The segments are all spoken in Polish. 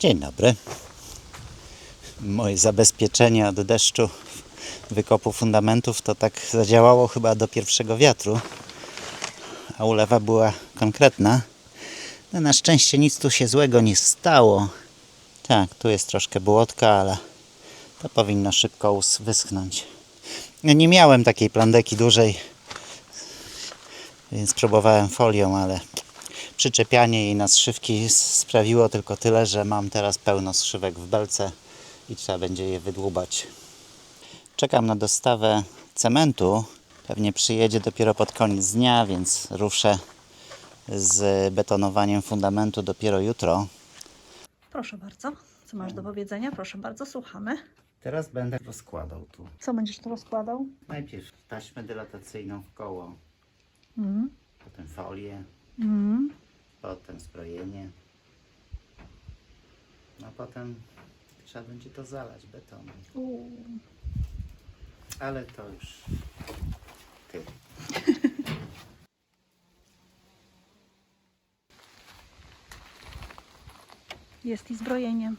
Dzień dobry. Moje zabezpieczenie od deszczu wykopu fundamentów to tak zadziałało chyba do pierwszego wiatru, a ulewa była konkretna. No, na szczęście nic tu się złego nie stało. Tak, tu jest troszkę błotka, ale to powinno szybko wyschnąć. Nie miałem takiej plandeki dużej, więc próbowałem folią, ale przyczepianie jej na zszywki sprawiło tylko tyle, że mam teraz pełno zszywek w belce i trzeba będzie je wydłubać. Czekam na dostawę cementu. Pewnie przyjedzie dopiero pod koniec dnia, więc ruszę z betonowaniem fundamentu dopiero jutro. Proszę bardzo, co masz do powiedzenia? Proszę bardzo, słuchamy. Teraz będę rozkładał tu. Co będziesz tu rozkładał? Najpierw taśmę dylatacyjną w koło, potem folię, potem zbrojenie. No potem trzeba będzie to zalać betonem. Ale to już tyle. Jest i zbrojenie.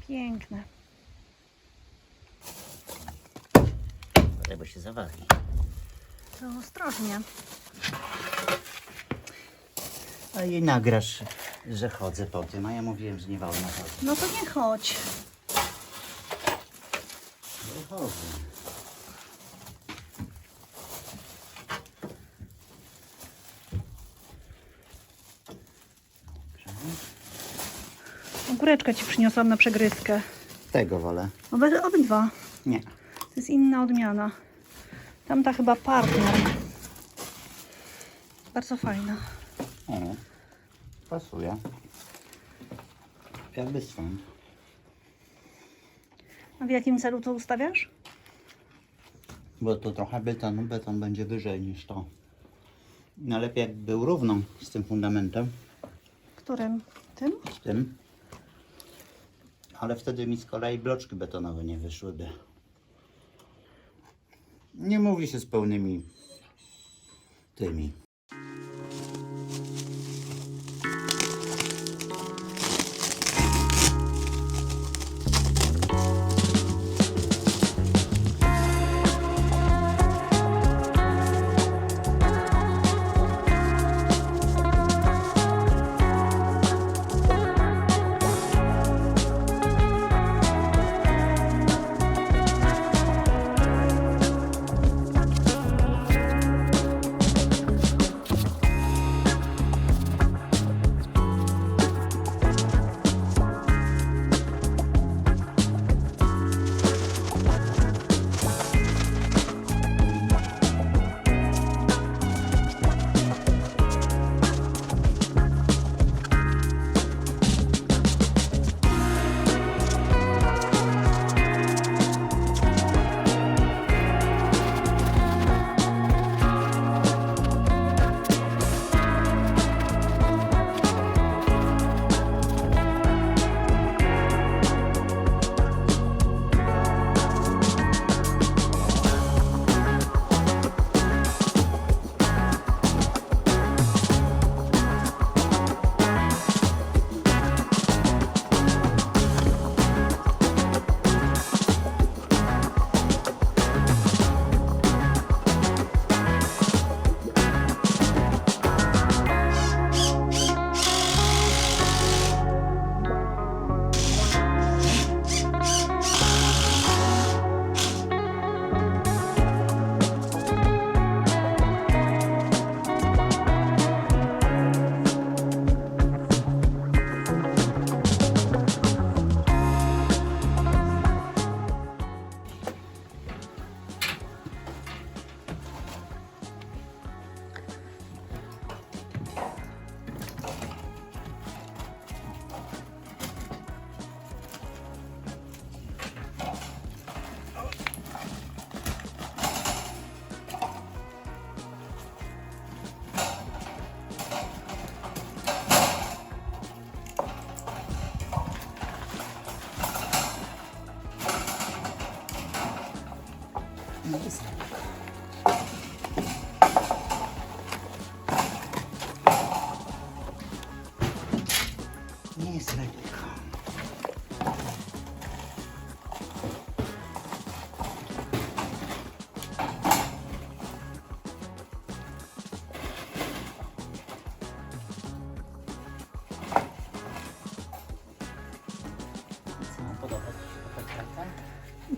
Piękne. Bo się zawali. To ostrożnie. A jej nagrasz, że chodzę po tym, a ja mówiłem, że nie wolno chodzić. No to nie chodź. Nie chodzę. Ogóreczka ci przyniosłam na przegryzkę. Tego wolę. Obydwa. Nie. To jest inna odmiana. Tamta chyba partner. Bardzo fajna. O, pasuje. Jakby stąd. A w jakim celu to ustawiasz? Bo to trochę betonu, beton będzie wyżej niż to. No lepiej jakby był równo z tym fundamentem. Którym? Tym? Z tym. Ale wtedy mi z kolei bloczki betonowe nie wyszłyby. Nie mówi się z pełnymi tymi.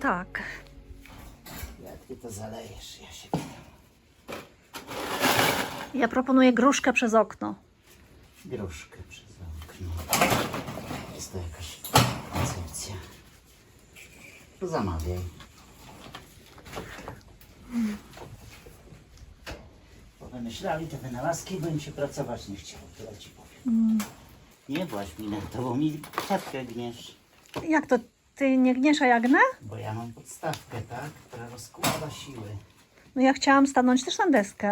tak. Jak ty to zalejesz, ja się pytam. Ja proponuję gruszkę przez okno. Gruszkę przez okno. Jest to jakaś koncepcja. To zamawiaj. Bo wymyślali te wynalazki, bo im się pracować nie chciało, tyle ci powiem. Nie właź mi na to, bo mi czapkę gniesz. Jak to? Ty nie gniesz, a ja gnę? Bo ja mam podstawkę, tak? Która rozkłada siły. No ja chciałam stanąć też na deskę.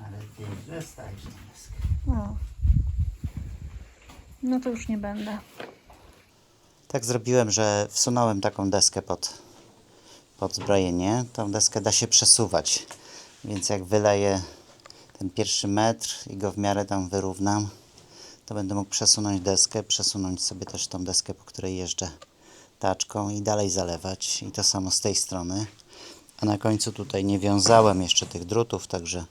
Ale ty źle stajesz na deskę. O. No to już nie będę. Tak zrobiłem, że wsunąłem taką deskę pod zbrojenie. Tą deskę da się przesuwać. Więc jak wyleję ten pierwszy metr i go w miarę tam wyrównam, to będę mógł przesunąć deskę, przesunąć sobie też tą deskę, po której jeżdżę taczką i dalej zalewać. I to samo z tej strony. A na końcu tutaj nie wiązałem jeszcze tych drutów, także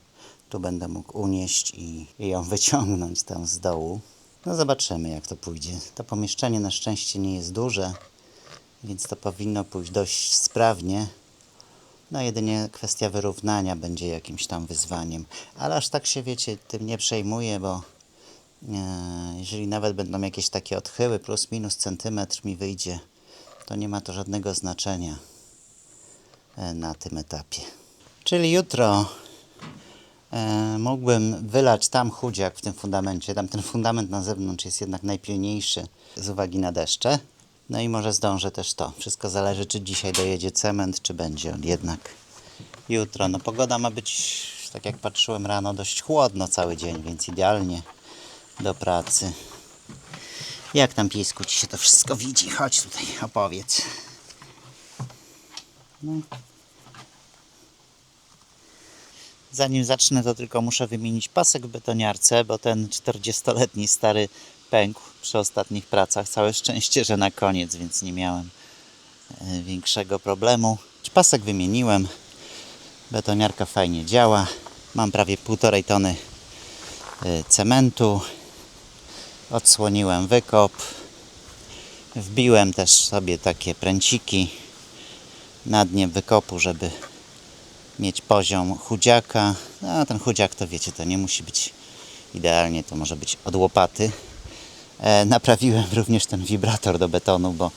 tu będę mógł unieść i ją wyciągnąć tam z dołu. No zobaczymy, jak to pójdzie. To pomieszczenie na szczęście nie jest duże, więc to powinno pójść dość sprawnie. No jedynie kwestia wyrównania będzie jakimś tam wyzwaniem. Ale aż tak się, wiecie, tym nie przejmuję, bo jeżeli nawet będą jakieś takie odchyły, plus minus centymetr mi wyjdzie, to nie ma to żadnego znaczenia na tym etapie. Czyli jutro mógłbym wylać tam chudziak w tym fundamencie. Tam ten fundament na zewnątrz jest jednak najpilniejszy z uwagi na deszcze. No i może zdążę też to. Wszystko zależy, czy dzisiaj dojedzie cement, czy będzie on jednak jutro. No pogoda ma być, tak jak patrzyłem rano, dość chłodno cały dzień, więc idealnie do pracy. Jak tam, piesku, ci się to wszystko widzi? Chodź tutaj, opowiedz. No. Zanim zacznę, to tylko muszę wymienić pasek w betoniarce, bo ten 40-letni stary pękł przy ostatnich pracach. Całe szczęście, że na koniec, więc nie miałem większego problemu. Pasek wymieniłem, betoniarka fajnie działa. Mam prawie 1,5 tony cementu. Odsłoniłem wykop. Wbiłem też sobie takie pręciki na dnie wykopu, żeby mieć poziom chudziaka. A ten chudziak to wiecie, to nie musi być idealnie, to może być od łopaty. Naprawiłem również ten wibrator do betonu, bo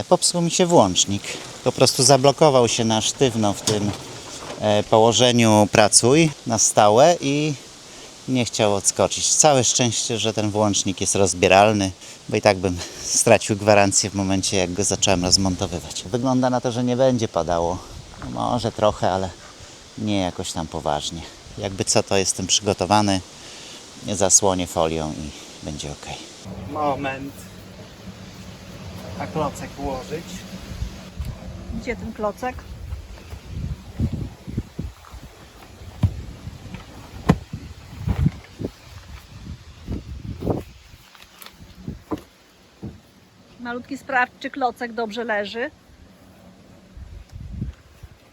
popsuł mi się włącznik. Po prostu zablokował się na sztywno w tym położeniu pracuj na stałe i nie chciał odskoczyć. Całe szczęście, że ten włącznik jest rozbieralny, bo i tak bym stracił gwarancję w momencie, jak go zacząłem rozmontowywać. Wygląda na to, że nie będzie padało. No może trochę, ale nie jakoś tam poważnie. Jakby co, to jestem przygotowany. Zasłonię folią i będzie ok. Moment. A klocek ułożyć. Gdzie ten klocek? Malutki sprawdź, czy klocek dobrze leży.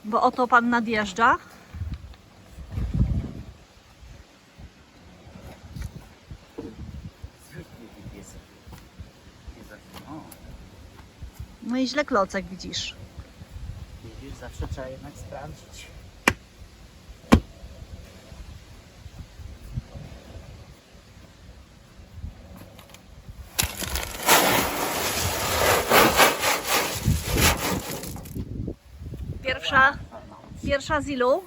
Bo oto pan nadjeżdża. No i źle klocek widzisz. Widzisz, zawsze trzeba jednak sprawdzić. Pierwsza z ilu?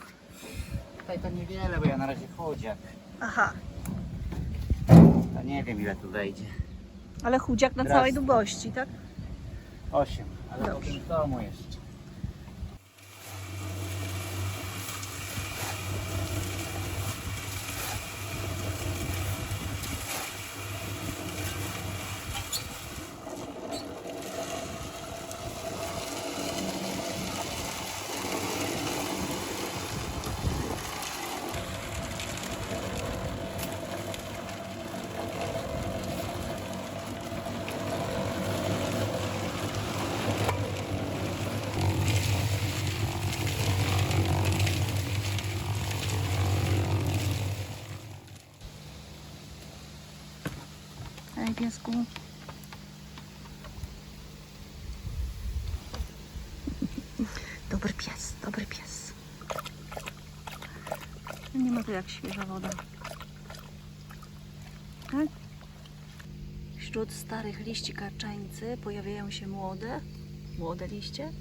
Tutaj to niewiele, bo ja na razie chudziak. Aha, To nie wiem, ile tu wejdzie. ale chudziak na Raz. całej długości, tak? 8, ale Dobrze. potem w domu jeszcze. Ej, piesku. Nie ma to jak świeża woda. Tak? Wśród starych liści karczańcy pojawiają się młode liście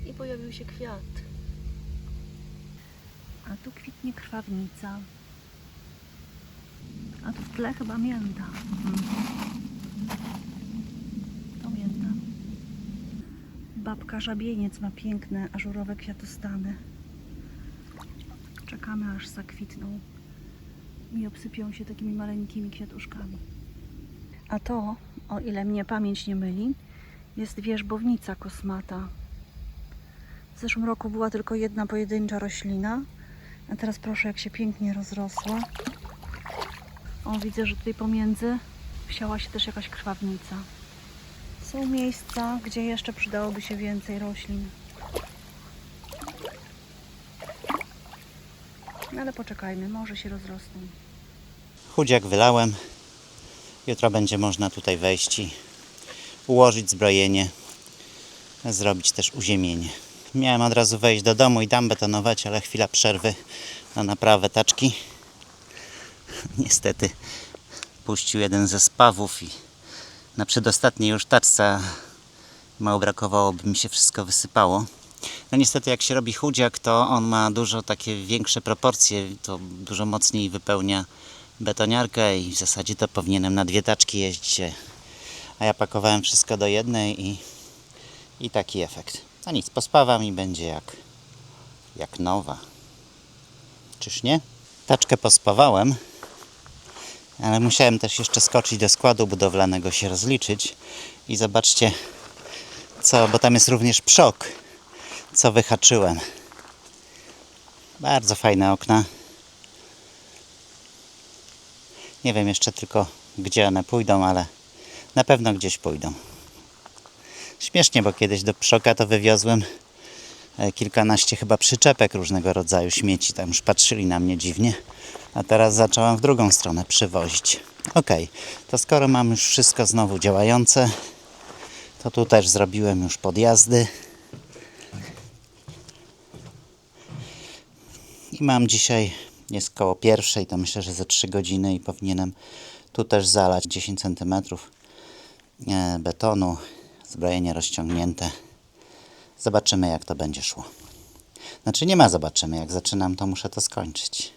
i pojawił się kwiat. A tu kwitnie krwawnica. A tu w tle chyba mięta. To mięta. Babka żabieniec ma piękne, ażurowe kwiatostany. Czekamy aż zakwitną i obsypią się takimi maleńkimi kwiatuszkami. A to, o ile mnie pamięć nie myli, jest wierzbownica kosmata. W zeszłym roku była tylko jedna pojedyncza roślina, a teraz proszę, jak się pięknie rozrosła. O, widzę, że tutaj pomiędzy wsiała się też jakaś krwawnica. Są miejsca, gdzie jeszcze przydałoby się więcej roślin. No ale poczekajmy, może się rozrosną. Chudziak wylałem. Jutro będzie można tutaj wejść i ułożyć zbrojenie, zrobić też uziemienie. Miałem od razu wejść do domu i tam betonować, ale chwila przerwy na naprawę taczki. Niestety puścił jeden ze spawów i na przedostatniej już taczce mało brakowało, by mi się wszystko wysypało. No niestety jak się robi chudziak, to on ma dużo takie większe proporcje, to dużo mocniej wypełnia betoniarkę i w zasadzie to powinienem na 2 taczki jeździć, a ja pakowałem wszystko do jednej i taki efekt. No nic, pospawam i będzie jak nowa. Czyż nie? Taczkę pospawałem, ale musiałem też jeszcze skoczyć do składu budowlanego, się rozliczyć i zobaczcie co, bo tam jest również przok, co wyhaczyłem. Bardzo fajne okna. Nie wiem jeszcze tylko gdzie one pójdą, ale na pewno gdzieś pójdą. Śmiesznie, bo kiedyś do przoka to wywiozłem kilkanaście chyba przyczepek różnego rodzaju śmieci. Tam już patrzyli na mnie dziwnie. A teraz zacząłem w drugą stronę przywozić. Ok, to skoro mam już wszystko znowu działające, to tu też zrobiłem już podjazdy. I mam dzisiaj, jest koło 1:00, to myślę, że ze 3 godziny i powinienem tu też zalać 10 cm betonu, zbrojenie rozciągnięte. Zobaczymy jak to będzie szło. Znaczy nie ma zobaczymy, jak zaczynam to muszę to skończyć.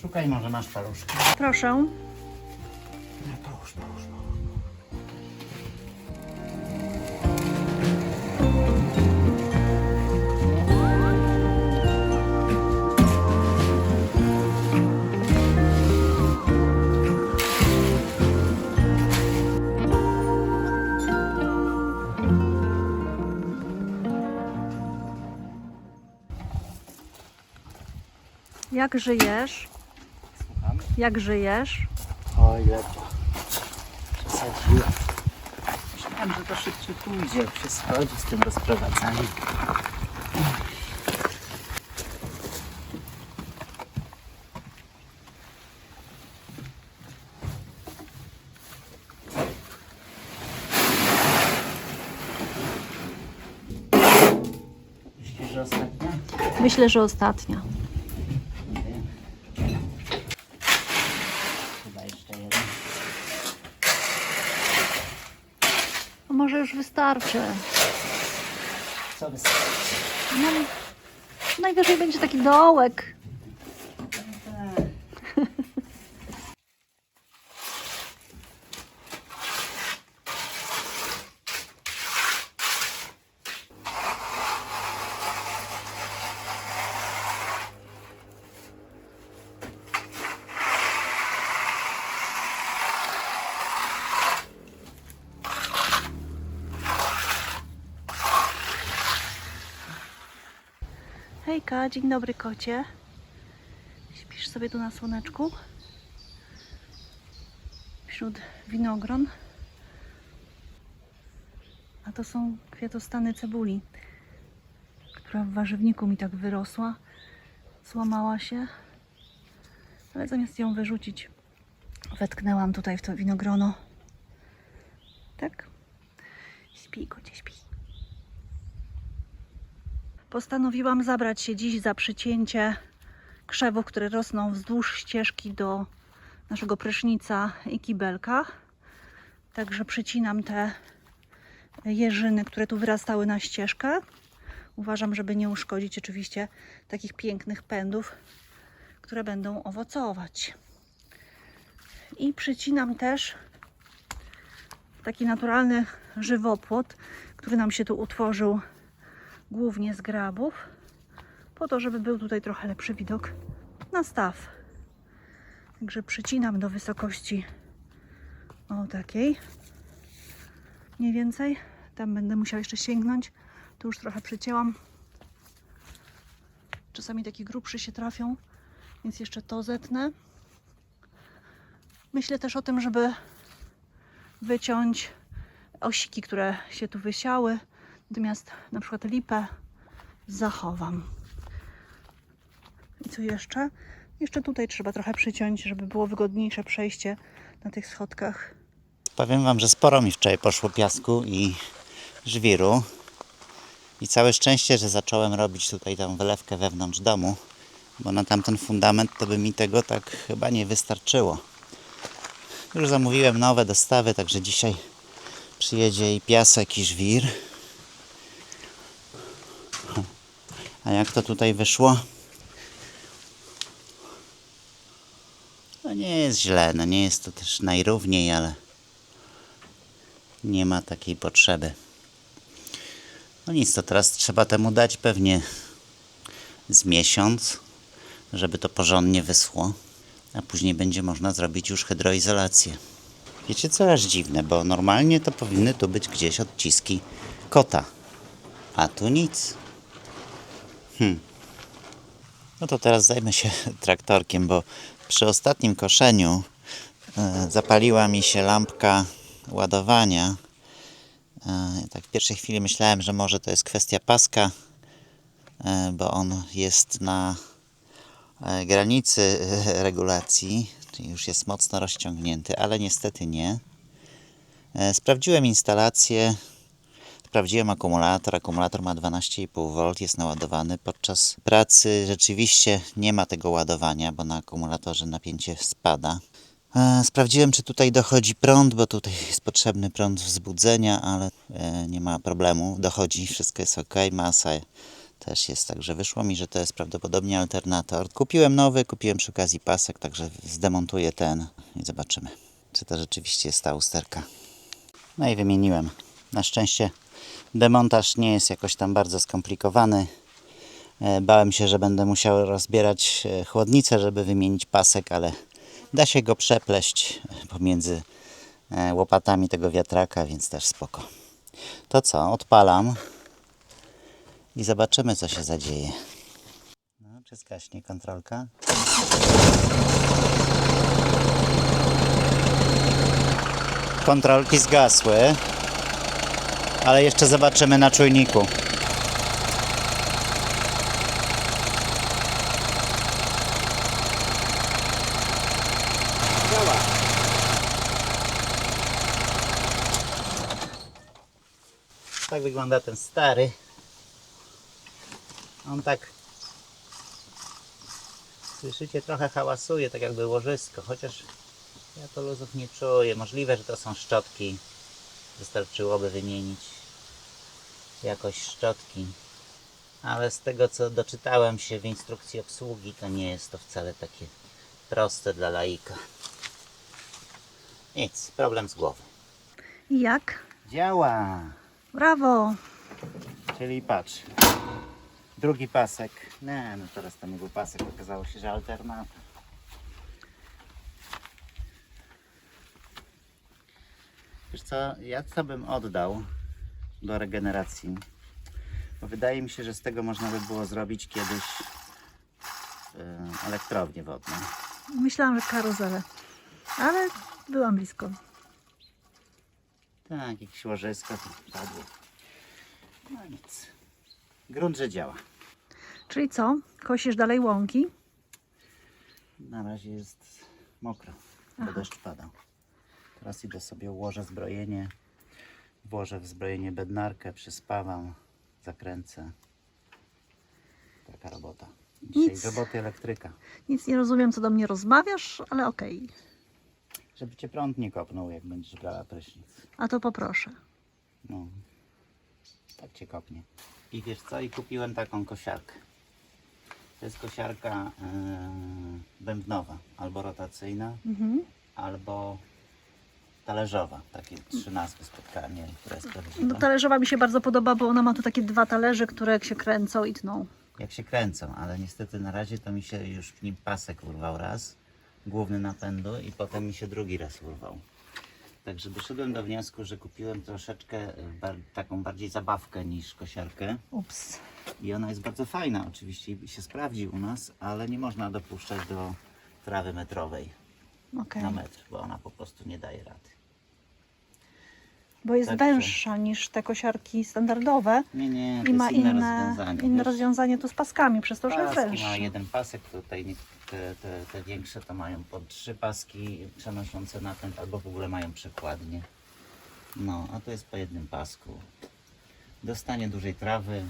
Szukaj, może masz paluszki. Proszę. No, połóż. Jak żyjesz? Słucham? Jak żyjesz? Oj, lepo. Przesadziłem. Myślałem, że to szybciej pójdzie, jak się schodzi z tym rozprowadzaniem. Myślisz, że ostatnia? Myślę, że ostatnia. Nie wiem. Chyba jeszcze jeden. A może już wystarczy? Co wystarczy? No, najwyżej będzie taki dołek. Tak. Hejka, dzień dobry kocie. Śpisz sobie tu na słoneczku? Wśród winogron. A to są kwiatostany cebuli, która w warzywniku mi tak wyrosła. Złamała się, ale zamiast ją wyrzucić, wetknęłam tutaj w to winogrono. Tak? Śpi, kocie, śpi. Postanowiłam zabrać się dziś za przycięcie krzewów, które rosną wzdłuż ścieżki do naszego prysznica i kibelka. Także przycinam te jeżyny, które tu wyrastały na ścieżkę. Uważam, żeby nie uszkodzić oczywiście takich pięknych pędów, które będą owocować. I przycinam też taki naturalny żywopłot, który nam się tu utworzył głównie z grabów, po to, żeby był tutaj trochę lepszy widok na staw. Także przycinam do wysokości o takiej mniej więcej. Tam będę musiała jeszcze sięgnąć. Tu już trochę przycięłam. Czasami takie grubsze się trafią, więc jeszcze to zetnę. Myślę też o tym, żeby wyciąć osiki, które się tu wysiały. Natomiast na przykład lipę zachowam. I co jeszcze? Jeszcze tutaj trzeba trochę przyciąć, żeby było wygodniejsze przejście na tych schodkach. Powiem wam, że sporo mi wczoraj poszło piasku i żwiru. I całe szczęście, że zacząłem robić tutaj tą wylewkę wewnątrz domu, bo na tamten fundament to by mi tego tak chyba nie wystarczyło. Już zamówiłem nowe dostawy, także dzisiaj przyjedzie i piasek, i żwir. A jak to tutaj wyszło? No nie jest źle, no nie jest to też najrówniej, ale nie ma takiej potrzeby. No nic, to teraz trzeba temu dać pewnie z miesiąc, żeby to porządnie wyschło, a później będzie można zrobić już hydroizolację. Wiecie co, aż dziwne, bo normalnie to powinny tu być gdzieś odciski kota, a tu nic. No to teraz zajmę się traktorkiem, bo przy ostatnim koszeniu zapaliła mi się lampka ładowania. Tak w pierwszej chwili myślałem, że może to jest kwestia paska, bo on jest na granicy regulacji, czyli już jest mocno rozciągnięty, ale niestety nie. Sprawdziłem instalację, sprawdziłem akumulator. Akumulator ma 12,5 V, jest naładowany. Podczas pracy rzeczywiście nie ma tego ładowania, bo na akumulatorze napięcie spada. Sprawdziłem, czy tutaj dochodzi prąd, bo tutaj jest potrzebny prąd wzbudzenia, ale nie ma problemu. Dochodzi, wszystko jest ok. Masa Też jest tak, że wyszło mi, że to jest prawdopodobnie alternator. Kupiłem nowy, kupiłem przy okazji pasek, także zdemontuję ten i zobaczymy, czy to rzeczywiście jest ta usterka. No i wymieniłem. Na szczęście demontaż nie jest jakoś tam bardzo skomplikowany. Bałem się, że będę musiał rozbierać chłodnicę, żeby wymienić pasek, ale da się go przepleść pomiędzy łopatami tego wiatraka, więc też spoko. To co? Odpalam i zobaczymy, co się zadzieje. No, czy zgaśnie kontrolka? Kontrolki zgasły, ale jeszcze zobaczymy na czujniku. Działa. Tak wygląda ten stary. On tak, słyszycie, trochę hałasuje, tak jakby łożysko, chociaż ja to luzów nie czuję. Możliwe, że to są szczotki. Wystarczyłoby wymienić jakoś szczotki. Ale z tego, co doczytałem się w instrukcji obsługi, to nie jest to wcale takie proste dla laika. Nic, problem z głowy. I jak? Działa! Brawo! Czyli patrz, drugi pasek. Nie, no teraz to nie był pasek, okazało się, że alternator. Wiesz co, ja co bym oddał do regeneracji, bo wydaje mi się, że z tego można by było zrobić kiedyś elektrownię wodną. Myślałam, że karuzelę, ale byłam blisko. Tak, jakieś łożysko tu padło. No nic. Grunt, że działa. Czyli co? Kosisz dalej łąki? Na razie jest mokro, bo deszcz pada. Teraz idę sobie ułożę zbrojenie. Włożę w zbrojenie bednarkę, przyspawam, zakręcę. Taka robota. Dzisiaj Nic. roboty elektryka. Nic nie rozumiem, co do mnie rozmawiasz, ale okej. Żeby cię prąd nie kopnął, jak będziesz brała prysznic. A to poproszę. No, tak cię kopnie. I wiesz co? I kupiłem taką kosiarkę. To jest kosiarka bębnowa, albo rotacyjna, albo talerzowa. Takie 3 nazwy spotkałem, nie wiem, która jest prawdziwa. No talerzowa mi się bardzo podoba, bo ona ma tu takie 2 talerze, które się kręcą i tną. Jak się kręcą, ale niestety na razie to mi się już w nim pasek urwał raz, główny napędu, i potem mi się drugi raz urwał. Także doszedłem do wniosku, że kupiłem troszeczkę taką bardziej zabawkę niż kosiarkę. Ups. I ona jest bardzo fajna oczywiście i się sprawdzi u nas, ale nie można dopuszczać do trawy metrowej Okej. na metr, bo ona po prostu nie daje rady. Bo jest Także- węższa niż te kosiarki standardowe Nie, to i ma jest inne inne rozwiązanie. inne wiesz. rozwiązanie tu z paskami, przez to, że jest Paski węższa. ma jeden pasek, tutaj te większe to mają po 3 paski przenoszące napęd, albo w ogóle mają przekładnie. No, a to jest po jednym pasku. Dostanie dużej trawy,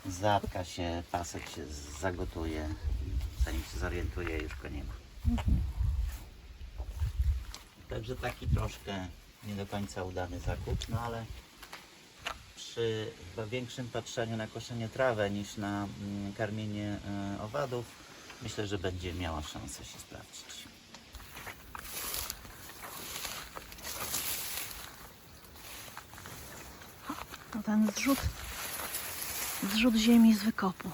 zatka się, pasek się zagotuje, zanim się zorientuje, już go nie ma. Także taki troszkę nie do końca udany zakup, no ale przy chyba większym patrzeniu na koszenie trawy niż na karmienie owadów, myślę, że będzie miała szansę się sprawdzić. To ten zrzut ziemi z wykopu.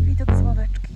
Widok z ławeczki.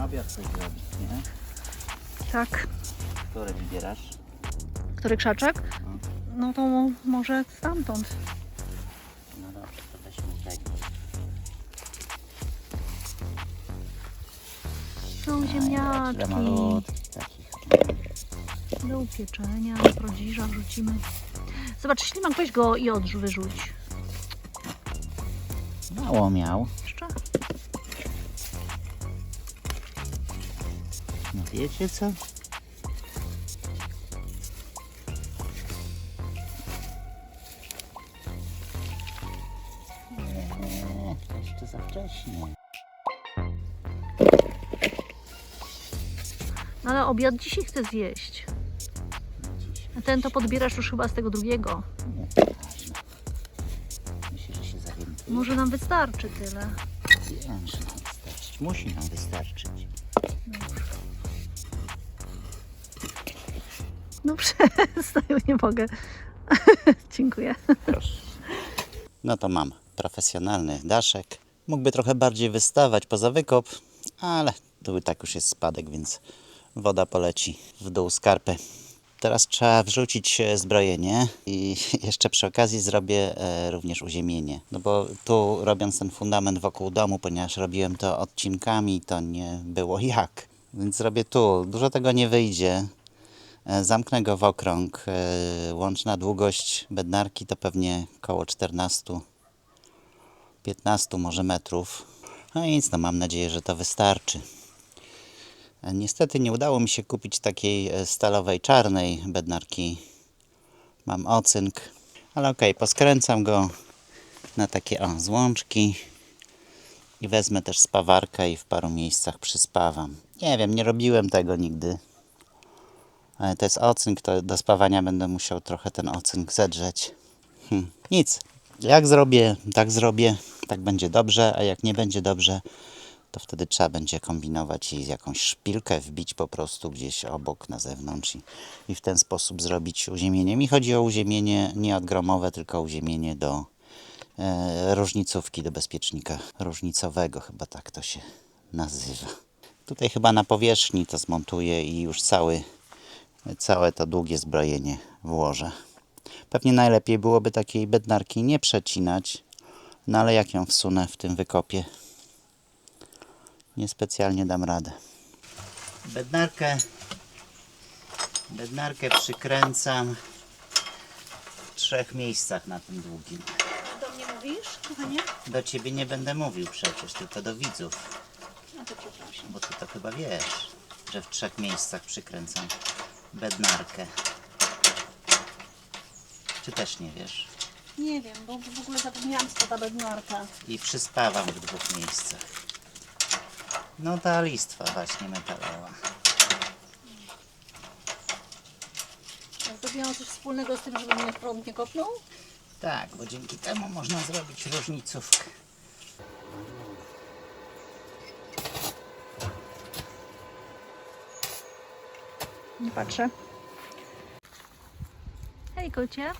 obiad coś zrobić, nie? Tak. Które wybierasz? Który krzaczek? No to może stamtąd. No dobrze, to weźmy tego. Są ziemniaczki. Malutki takich. Do upieczenia, brodziża wrzucimy. Zobacz, ślimak, weź go i wyrzuć. Mało miał. Jeszcze? No wiecie co? Nie, to jeszcze za wcześnie. No ale obiad dzisiaj chcę zjeść. A ten to podbierasz już chyba z tego drugiego. Nie, to ważne. Myślę, że się zorientuję. Może nam wystarczy tyle. Wiem, że nam wystarczyć. Musi nam wystarczyć. No przestań, nie mogę. Dziękuję. Proszę. No to mam profesjonalny daszek. Mógłby trochę bardziej wystawać poza wykop, ale tu i tak już jest spadek, więc woda poleci w dół skarpy. Teraz trzeba wrzucić zbrojenie i jeszcze przy okazji zrobię również uziemienie. No bo tu robiąc ten fundament wokół domu, ponieważ robiłem to odcinkami, to nie było jak. Więc zrobię tu. Dużo tego nie wyjdzie. Zamknę go w okrąg. Łączna długość bednarki to pewnie około 14, 15 może metrów. No i nic, no mam nadzieję, że to wystarczy. Niestety nie udało mi się kupić takiej stalowej czarnej bednarki. Mam ocynk, ale okej, poskręcam go na takie złączki i wezmę też spawarkę i w paru miejscach przyspawam. Nie wiem, nie robiłem tego nigdy. Ale to jest ocynk, to do spawania będę musiał trochę ten ocynk zedrzeć. Nic, jak zrobię, tak będzie dobrze, a jak nie będzie dobrze, to wtedy trzeba będzie kombinować i jakąś szpilkę wbić po prostu gdzieś obok na zewnątrz i w ten sposób zrobić uziemienie. Mi chodzi o uziemienie nie odgromowe, tylko uziemienie do różnicówki, do bezpiecznika różnicowego, chyba tak to się nazywa. Tutaj chyba na powierzchni to zmontuję i już całe to długie zbrojenie włożę. Pewnie najlepiej byłoby takiej bednarki nie przecinać, no ale jak ją wsunę w tym wykopie? Niespecjalnie dam radę. Bednarkę przykręcam w 3 miejscach na tym długim. Do mnie mówisz, kochanie? Do ciebie nie będę mówił przecież, tylko do widzów. No to przepraszam. Bo ty to chyba wiesz, że w 3 miejscach przykręcam bednarkę. Czy też nie wiesz? Nie wiem, bo w ogóle zapomniałam, co ta bednarka. I przyspawam w 2 miejscach. No ta listwa właśnie metalowa. Zrobiłam coś wspólnego z tym, żeby mnie prąd nie kopnął? Tak, bo dzięki temu można zrobić różnicówkę. Nie patrzę. Hej, kocie.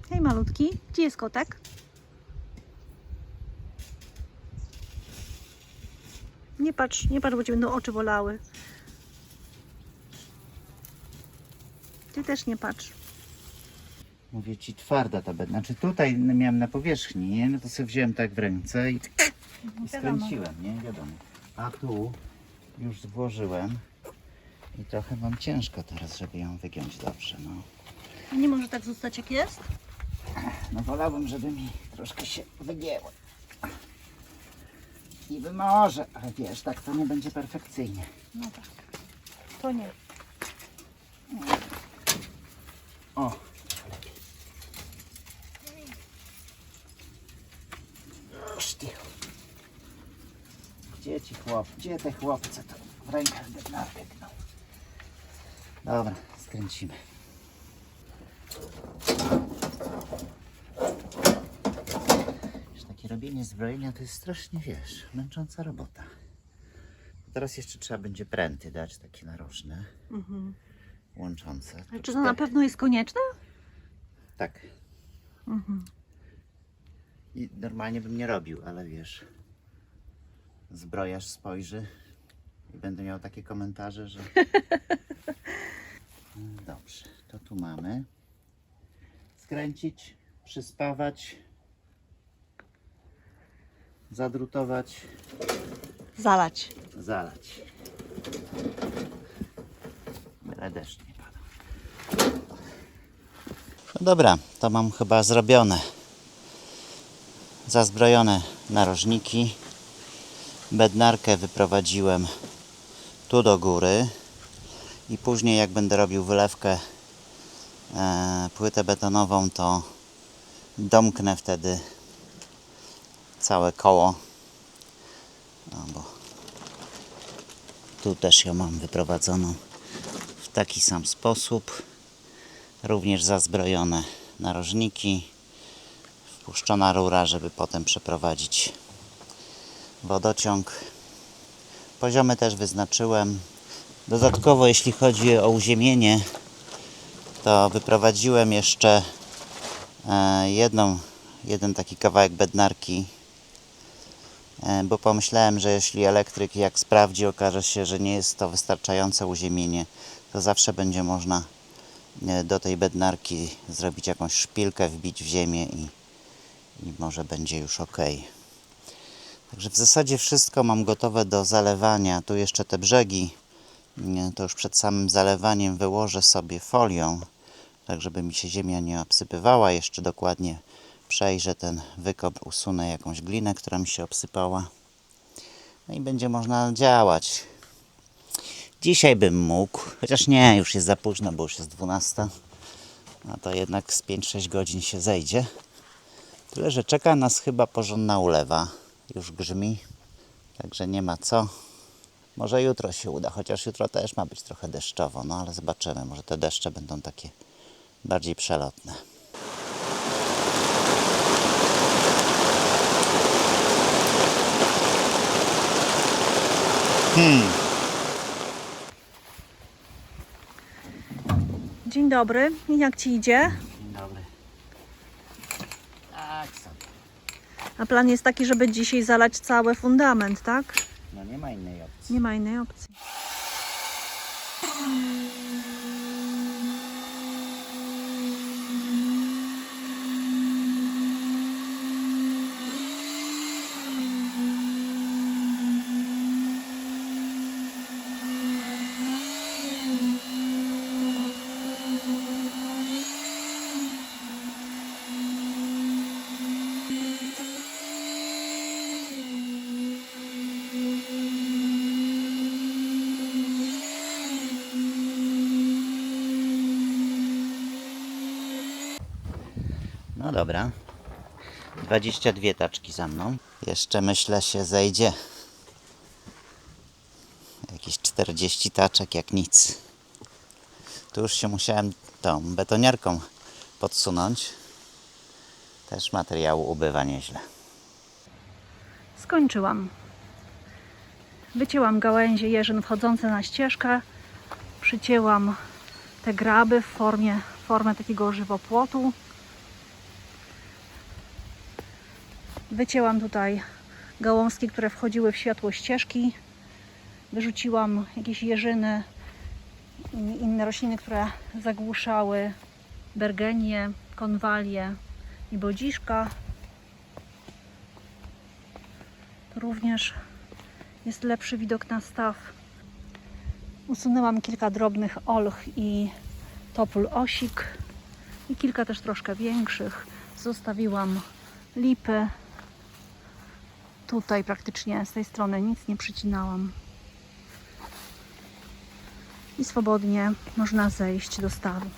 Hej, malutki. Gdzie jest kotek? Nie patrz, bo cię będą oczy bolały. Ty też nie patrz. Mówię ci, twarda ta bedna. Znaczy tutaj miałem na powierzchni, nie? No to sobie wziąłem tak w ręce i skręciłem, nie? Wiadomo. A tu już włożyłem i trochę mam ciężko teraz, żeby ją wygiąć dobrze, no. A nie może tak zostać jak jest? No wolałbym, żeby mi troszkę się wygięło. Niby może, ale wiesz, tak to nie będzie perfekcyjnie. No tak. To nie. O! Cicho. Gdzie te chłopcy to w rękach bednarkę gną? Dobra, skręcimy. Wiesz, takie robienie zbrojenia to jest strasznie, wiesz, męcząca robota. Teraz jeszcze trzeba będzie pręty dać, takie narożne. łączące. Ale czy to na pewno jest konieczne? Tak. I normalnie bym nie robił, ale wiesz, zbrojarz spojrzy i będę miał takie komentarze, że... Dobrze, to tu mamy. Skręcić, przyspawać, zadrutować, Zalać. zalać. Byle deszcz nie pada. No dobra, to mam chyba zrobione. Zazbrojone narożniki. Bednarkę wyprowadziłem tu do góry i później jak będę robił wylewkę płytę betonową, to domknę wtedy całe koło, no bo tu też ją mam wyprowadzoną w taki sam sposób. Również zazbrojone narożniki, wpuszczona rura, żeby potem przeprowadzić wodociąg. Poziomy też wyznaczyłem. Dodatkowo jeśli chodzi o uziemienie, to wyprowadziłem jeszcze jeden taki kawałek bednarki, bo pomyślałem, że jeśli elektryk jak sprawdzi, okaże się, że nie jest to wystarczające uziemienie, to zawsze będzie można do tej bednarki zrobić jakąś szpilkę, wbić w ziemię i może będzie już ok. Także w zasadzie wszystko mam gotowe do zalewania. Tu jeszcze te brzegi, to już przed samym zalewaniem wyłożę sobie folią, tak żeby mi się ziemia nie obsypywała. Jeszcze dokładnie przejrzę ten wykop, usunę jakąś glinę, która mi się obsypała. No i będzie można działać. Dzisiaj bym mógł, chociaż nie, już jest za późno, bo już jest 12. No to jednak z 5-6 godzin się zejdzie. Tyle, że czeka nas chyba porządna ulewa. Już grzmi, także nie ma co. Może jutro się uda, chociaż jutro też ma być trochę deszczowo, no ale zobaczymy. Może te deszcze będą takie bardziej przelotne. Dzień dobry. Jak Ci idzie? Dzień dobry. Tak sobie. A plan jest taki, żeby dzisiaj zalać cały fundament, tak? No nie ma innej opcji. Nie ma innej opcji. No dobra. 22 taczki za mną. Jeszcze myślę się zejdzie jakieś 40 taczek jak nic. Tu już się musiałem tą betoniarką podsunąć. Też materiału ubywa nieźle. Skończyłam. Wycięłam gałęzie jeżyn wchodzące na ścieżkę. Przycięłam te graby w formę takiego żywopłotu. Wycięłam tutaj gałązki, które wchodziły w światło ścieżki. Wyrzuciłam jakieś jeżyny i inne rośliny, które zagłuszały bergenię, konwalię i bodziszka. Tu również jest lepszy widok na staw. Usunęłam kilka drobnych olch i topól osik i kilka też troszkę większych. Zostawiłam lipy. Tutaj praktycznie z tej strony nic nie przycinałam. I swobodnie można zejść do stawu.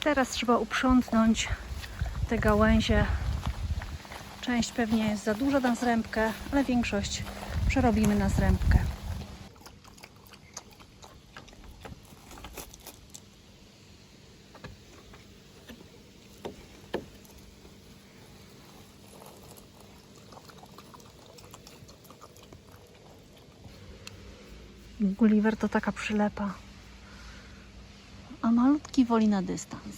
Teraz trzeba uprzątnąć te gałęzie. Część pewnie jest za duża na zrębkę, ale większość przerobimy na zrębkę. Gulliver to taka przylepa. A malutki woli na dystans.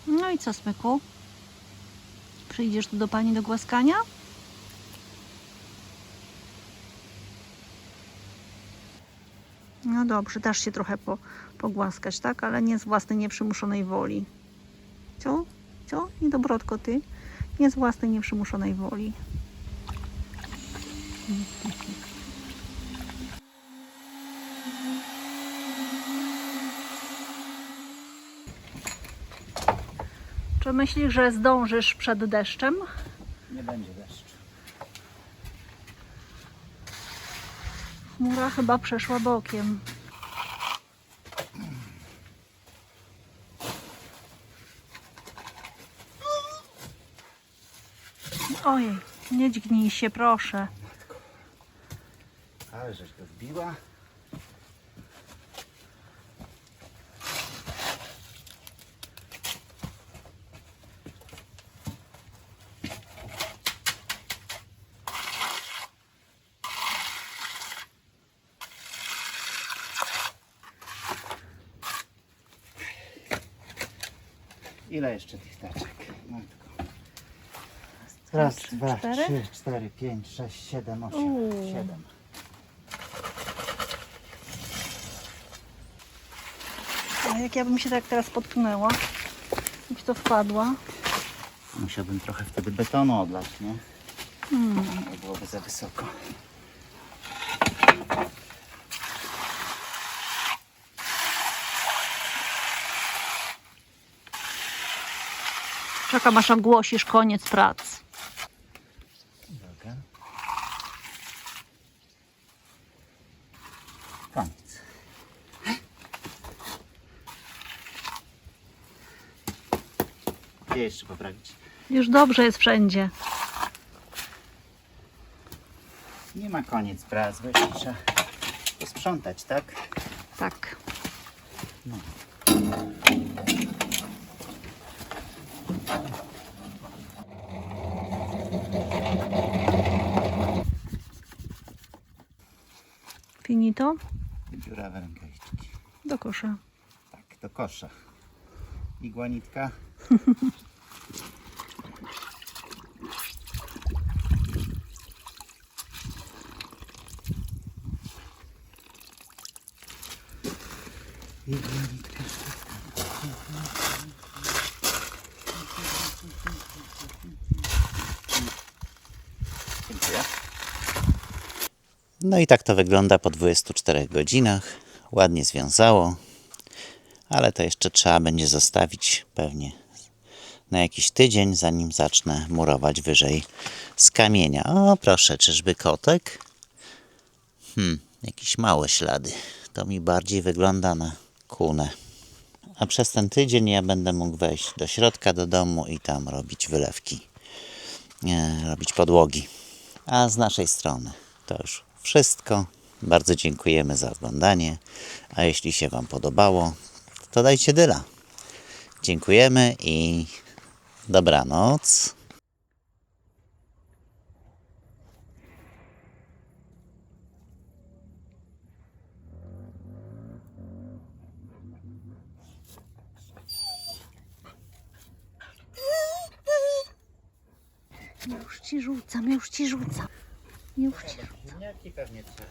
No i co, Smyku? Przyjdziesz tu do pani do głaskania? No dobrze, dasz się trochę pogłaskać, tak? Ale nie z własnej nieprzymuszonej woli. Co? Co? Niedobrotko ty? Nie z własnej nieprzymuszonej woli. Czy myślisz, że zdążysz przed deszczem? Nie będzie deszczu. Chmura chyba przeszła bokiem. Ojej, nie dźgnij się, proszę. Ale żeś go wbiła. Ile jeszcze tych teczek? Matko. Raz, Trzy, dwa, cztery? 3, 4, 5, 6, 7, 8, Uuu. 7. A jak ja bym się tak teraz potknęła i w to wpadła? Musiałbym trochę wtedy betonu odlać, nie? Nie byłoby za wysoko. Czekam aż ogłosisz koniec prac. Uwaga. Koniec. Gdzie jeszcze poprawić? Już dobrze jest wszędzie. Nie ma koniec prac, bo jeszcze trzeba posprzątać, tak? Tak. No. Finito? Dziurawe rękawiczki. Do kosza. Tak, do kosza. Igła, nitka. Igła, nitka. Dziękuję. No i tak to wygląda po 24 godzinach. Ładnie związało, ale to jeszcze trzeba będzie zostawić pewnie na jakiś tydzień, zanim zacznę murować wyżej z kamienia. O proszę, czyżby kotek? Jakieś małe ślady. To mi bardziej wygląda na kunę. A przez ten tydzień ja będę mógł wejść do środka do domu i tam robić wylewki. Robić podłogi. A z naszej strony to już wszystko. Bardzo dziękujemy za oglądanie. A jeśli się Wam podobało, to dajcie dyla. Dziękujemy i dobranoc. Już ci rzucam, już ci rzucam. Już ci rzucam. Ziemniaki pewnie trzeba.